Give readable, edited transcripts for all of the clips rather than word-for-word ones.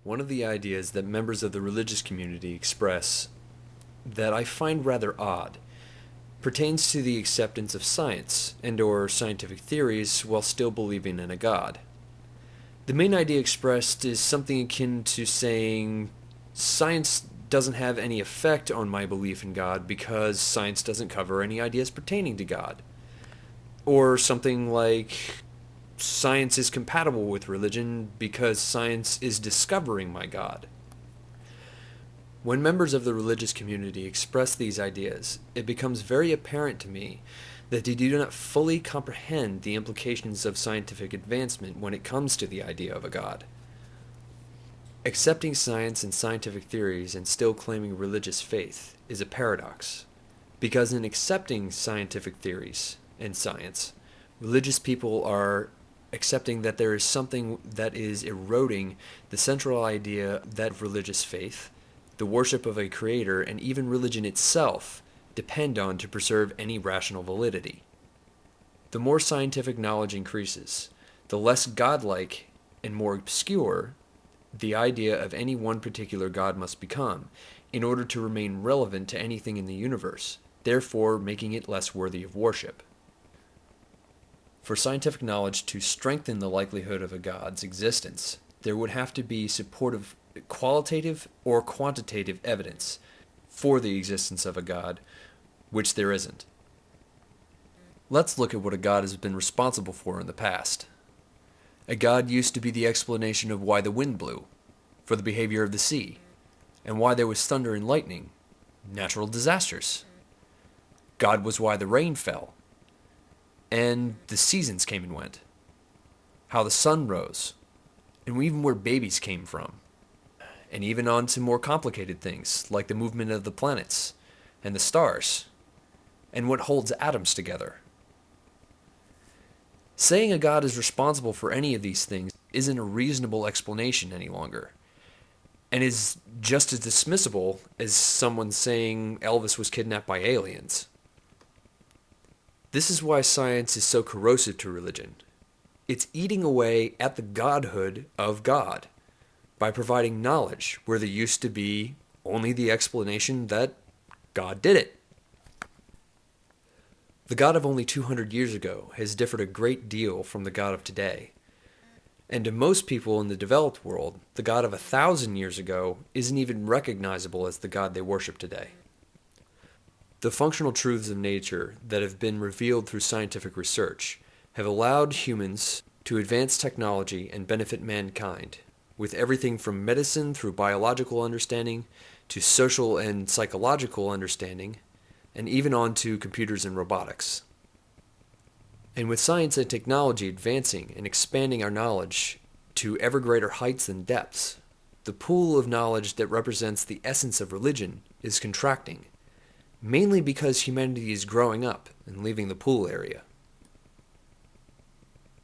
One of the ideas that members of the religious community express that I find rather odd pertains to the acceptance of science and/or scientific theories while still believing in a God. The main idea expressed is something akin to saying science doesn't have any effect on my belief in God because science doesn't cover any ideas pertaining to God. Or something like science is compatible with religion because science is discovering my God. When members of the religious community express these ideas, it becomes very apparent to me that they do not fully comprehend the implications of scientific advancement when it comes to the idea of a God. Accepting science and scientific theories and still claiming religious faith is a paradox, because in accepting scientific theories and science, religious people are accepting that there is something that is eroding the central idea that religious faith, the worship of a creator, and even religion itself depend on to preserve any rational validity. The more scientific knowledge increases, the less godlike and more obscure the idea of any one particular God must become in order to remain relevant to anything in the universe, therefore making it less worthy of worship. For scientific knowledge to strengthen the likelihood of a God's existence, there would have to be supportive qualitative or quantitative evidence for the existence of a God, which there isn't. Let's look at what a God has been responsible for in the past. A God used to be the explanation of why the wind blew, for the behavior of the sea, and why there was thunder and lightning, natural disasters. God was why the rain fell, and the seasons came and went, how the sun rose, and even where babies came from, and even on to more complicated things like the movement of the planets and the stars, and what holds atoms together. Saying a God is responsible for any of these things isn't a reasonable explanation any longer, and is just as dismissible as someone saying Elvis was kidnapped by aliens. This is why science is so corrosive to religion. It's eating away at the godhood of God by providing knowledge where there used to be only the explanation that God did it. The God of only 200 years ago has differed a great deal from the God of today. And to most people in the developed world, the God of 1,000 years ago isn't even recognizable as the God they worship today. The functional truths of nature that have been revealed through scientific research have allowed humans to advance technology and benefit mankind, with everything from medicine through biological understanding to social and psychological understanding, and even on to computers and robotics. And with science and technology advancing and expanding our knowledge to ever greater heights and depths, the pool of knowledge that represents the essence of religion is contracting, mainly because humanity is growing up and leaving the pool area.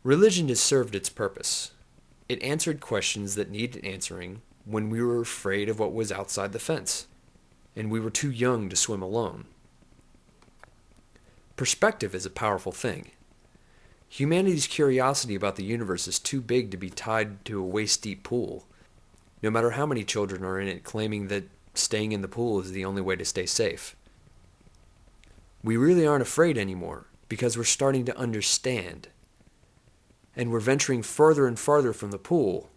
Religion has served its purpose. It answered questions that needed answering when we were afraid of what was outside the fence, and we were too young to swim alone. Perspective is a powerful thing. Humanity's curiosity about the universe is too big to be tied to a waist-deep pool, no matter how many children are in it claiming that staying in the pool is the only way to stay safe. We really aren't afraid anymore because we're starting to understand. And we're venturing further and farther from the pool,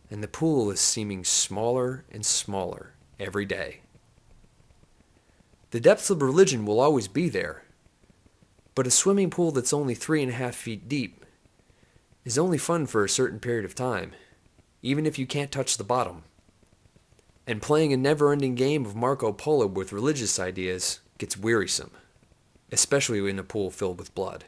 and the pool is seeming smaller and smaller every day. The depths of religion will always be there, but a swimming pool that's only 3.5 feet deep is only fun for a certain period of time, even if you can't touch the bottom. And playing a never-ending game of Marco Polo with religious ideas gets wearisome, especially in a pool filled with blood.